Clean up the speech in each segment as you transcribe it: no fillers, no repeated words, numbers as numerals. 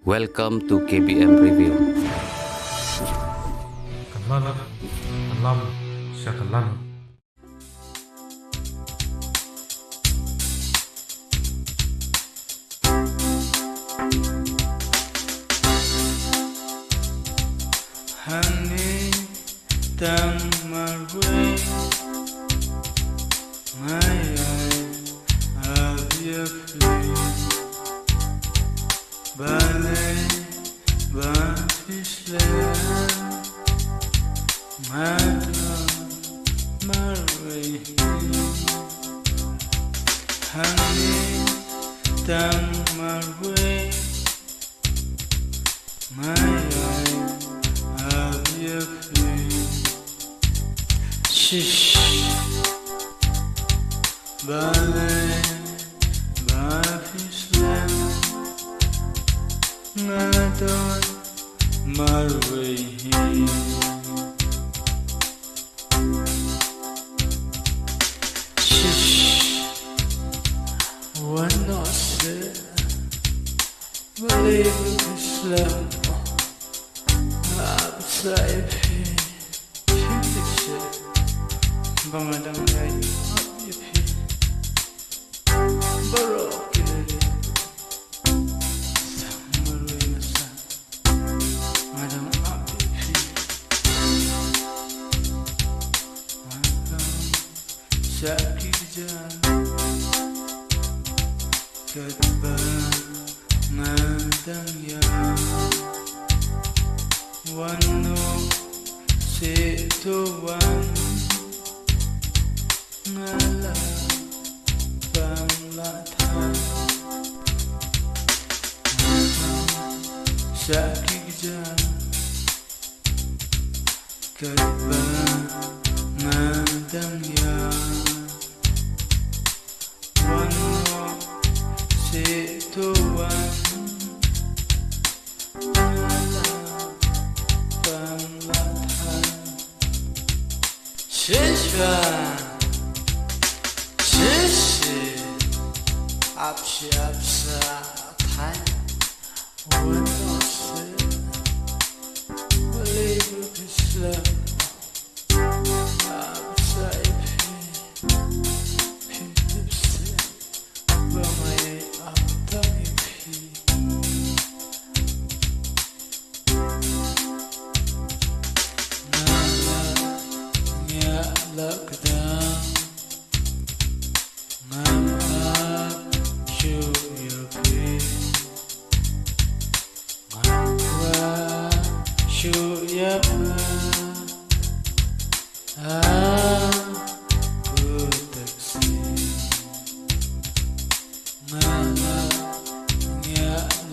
Welcome to KBM Review. Lam Sha. Honey, down Marwein, my eyes have your face. Ballet, Wahphlang, Marwein. Honey, down Marwein, my eyes have your face. Shish, ballet, Wahphlang, Lalot, Marwein. Shish, one not said, Mylliemngap. Saya fikir bangadang lain fikir baru kini Marwein masa madam fikir sakit jalan madam ya Wano situan ngala panglathan sakit jalan kadba madam ya Wano situan Synsharlang, apsa tan, wanose, Mylliemngap, apsa ipse, bamai aptang ipi. Lockdown, show your face. Show your good taxi.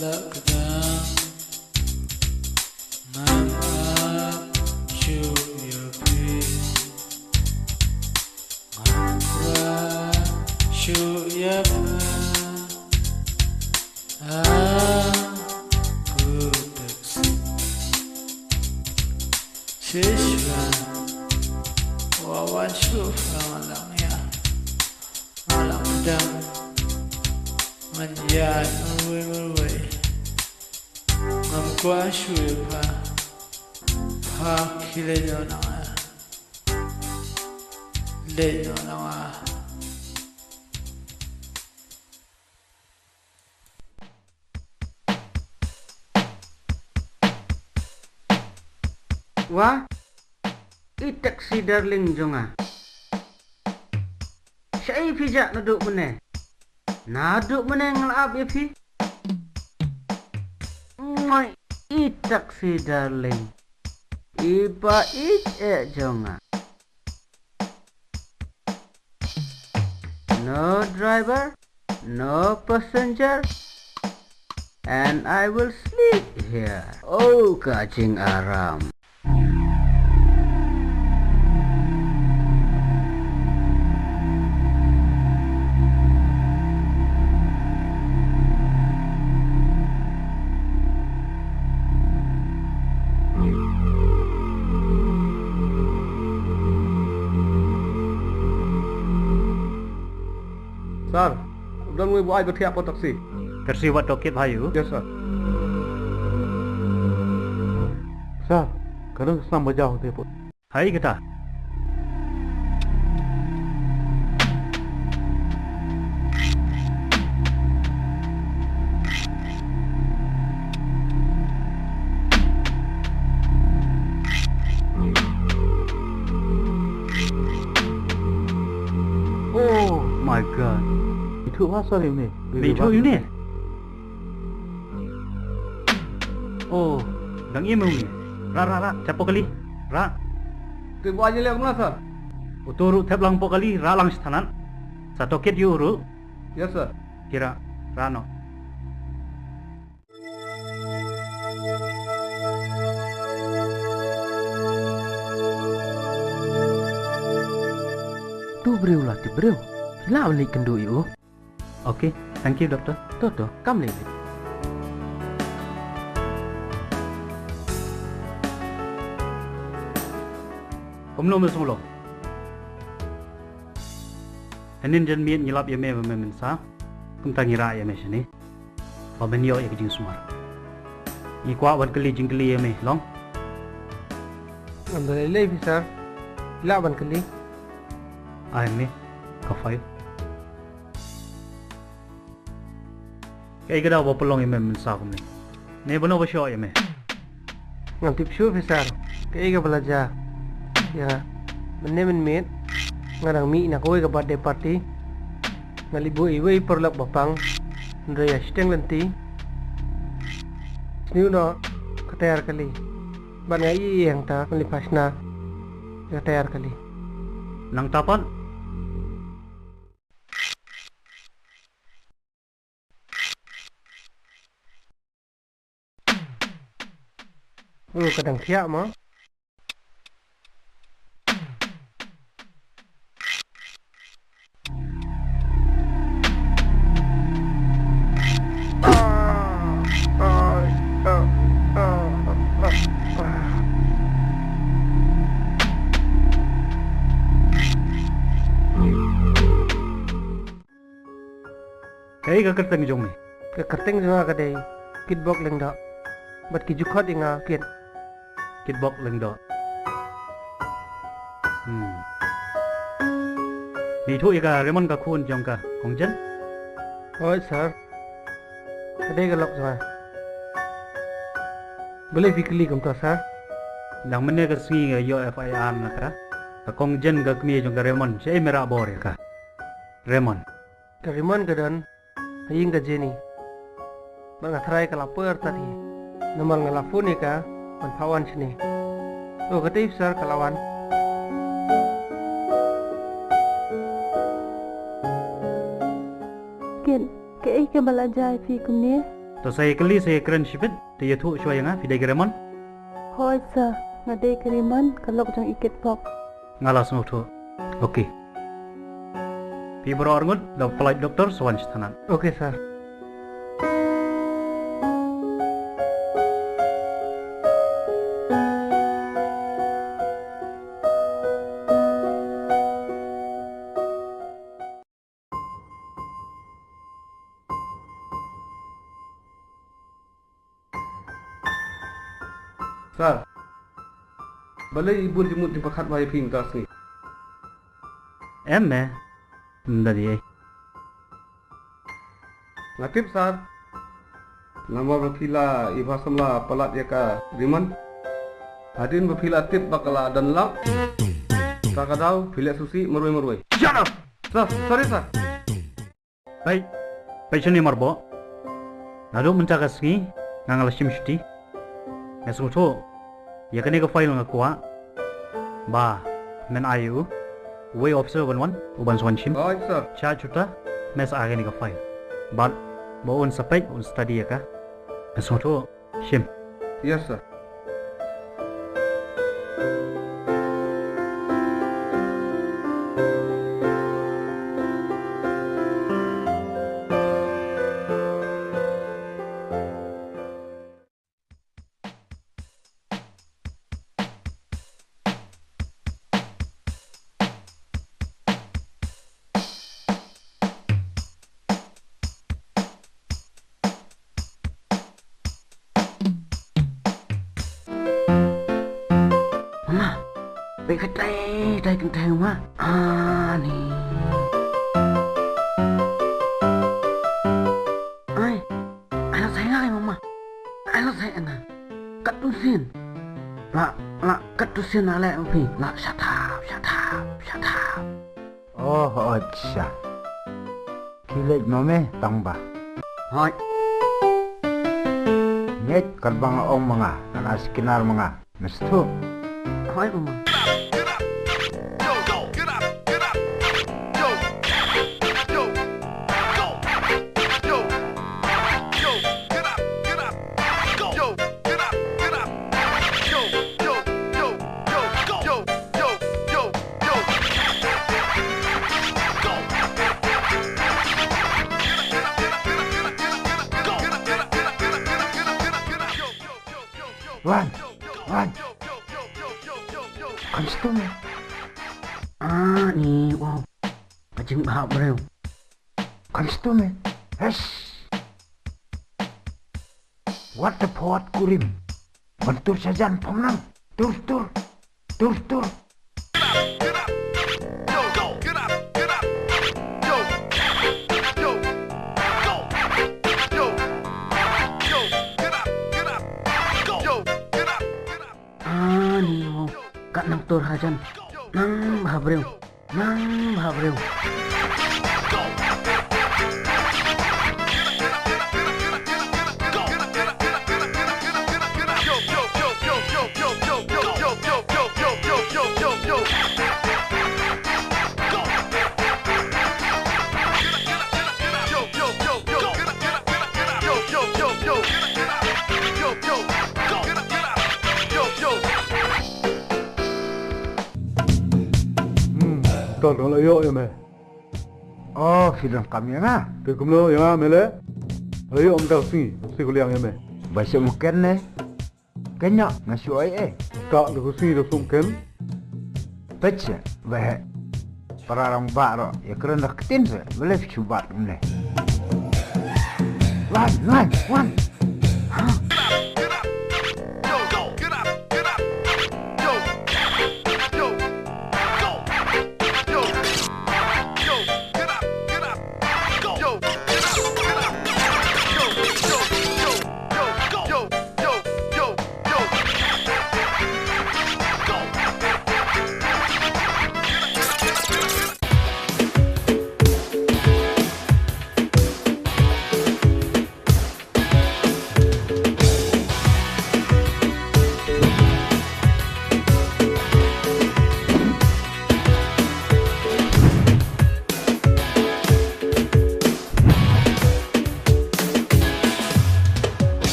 Lockdown, show your face. Show ya good taxi. Synsharlang, wawan syufang lang ya, malang dam, manjat merwai, ngamkwa syupa, Kylla nonga, nonga. Wah, itak si darling jonga. Syai pijak naduk meneh. Naduk meneh ngelap ya pi. Ngoy, itak si darling. Iba jonga. No driver, no passenger, and I will sleep here. Oh, kacing aram. Sir, udah mau buat bertiap taksi. Tersi wat toket hayu. Yes, sir. Kadang sama jauh tu pun. Hai Geeta. Oh my god. Itu pasal ini. Itu ini. Oh, dang imu ni. Ra, capo kali. Ra. Tu buat je lek mana sir? Uturu thep lang po kali ra lang sthanan. Sa toket yu ru. Yes sir. Kira rano. Tu beriu lah, tu beriu. Lah balik kendu you. Okay, thank you doctor. Tu, kam ni. Kumlo mesmulo. Hanin jan miet nyilap ya me mensa. Kum tangira ya me sini. Ba ben yo ek jing sumar. I kwa wan kali jing kali ya me long. Alhamdulillah sir. Lah ban kali. Ai me ka fai. Kai gada ba pelong ya me mensa kum ni. Ne bono ba sho ya me. Ngam tip sure sir. Kai ga belajar. Ya, men ngarang mi nak oi ke birthday party. Ngalibu iwe perlak bapang. Ndaya steng lenti. Sniu no katayar kali. Ban ngai yang ta melipasna. Katayar kali. Nang tapan. Kadang siap mah. Kai ka kerteng jong me. Ke kerteng juga kadai. Kit bok Lyngdoh. Bat ki jukot inga kit. Kitbok Lyngdoh. Ni thu ka remon ka khun jong ka kongjen. Oi sir. Kadai galok sama. Boleh fikli kum to sir. Nang mene ka singi yo FIR na ka. Ka kongjen ka kmi jong ka remon che mera bor ka. Remon. Kariman kadan. Aying ka Jenny. Mangatray ka lapar tadi. Namal nga lafo ni ka. Manpawan sini. Oh katip sir kalawan. Ken, ke belajar fi kumni? To saya kali saya keren shipit. Te yathu shwa yang fi dai remon. Hoi sir, ngadai keriman kalok jang ikit bok. Ngalas no thu. Okay. Pi bro arngut da flight doctor swan stanan. Okay sir. Sir. Balai ibu jemut di pakat wai ping tas ni. Emme. Ndadi ai. Ngatip sir. Nama berpila iba samla palat ya ka riman. Hadin berpila tip bakala dan lap. Takadau pilih susi Marwein. Shut up. Sir, sorry sir. Bai. Bai chani marbo. Nadu mencaga singi ngangal shimshti. Esu thu. Ya kene ka file nga kwa. Ba. Men ayu. Way officer one uban swan shim. Oi sir. Cha chuta mes age ni ka file. But bo on sapek on study ka. Esu thu shim. Yes sir. tay cần theo mà nè ai nó thấy ai mà ai nó thấy nè cắt tu xin là cắt tu xin là lẹ phi là sát tháp Cha. Kilit mo me tang ba. hỏi Nget karbang ong mga nanaskinar mga mesto. hỏi mà Wan. Kansto me. nè wow chứng bảo bèo Kansto me. Yes. What the pot kurim. Bentur sajan Phamtom. Tur. nè wow cắt nang tur hajan nang bhabreu Tol kalau yo ya me. Oh, film kami nga. Te kumlo ya mele. Ayo om tau si kuliang ya me. Bahasa mungkin ne. Kenya ngasuai Tak lu si lu sumken. Baca bah. Parang baro ya keren raketin se. Boleh cuba ne. Wan.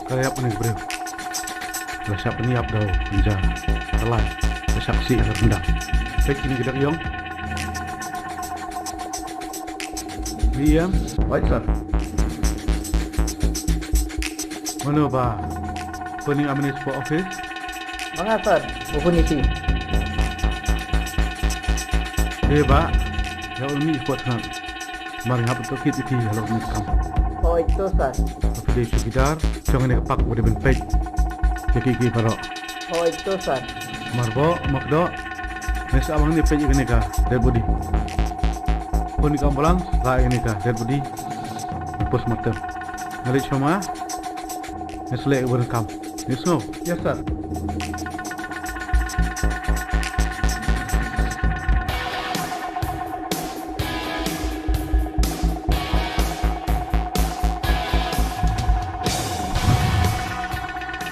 Kayak pening bro. Lah siap niap dah penjara. Telat. Saksi rendah. Baik ini gedak yong. Liam, Baik, sir. mana ba? Pening amanis for office. Mga sir, upuniti. Ba, ya ulmi for tang. Mari ngap to kit iti halo ni kam. Oh, ito sir. Tapi dia sekitar jangan nak pak udah ben pek. Jadi paro. Oh, ito sir. Marbo, makdo. Nes abang ni pek ini ka dead body. Pun ni kambalang lah ini ka dead body. Postmortem. Ngali cuma nes le kam. Nes no. Yes, sir.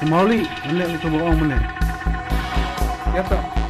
Mauli, ngali itu orang mana? Yes, sir.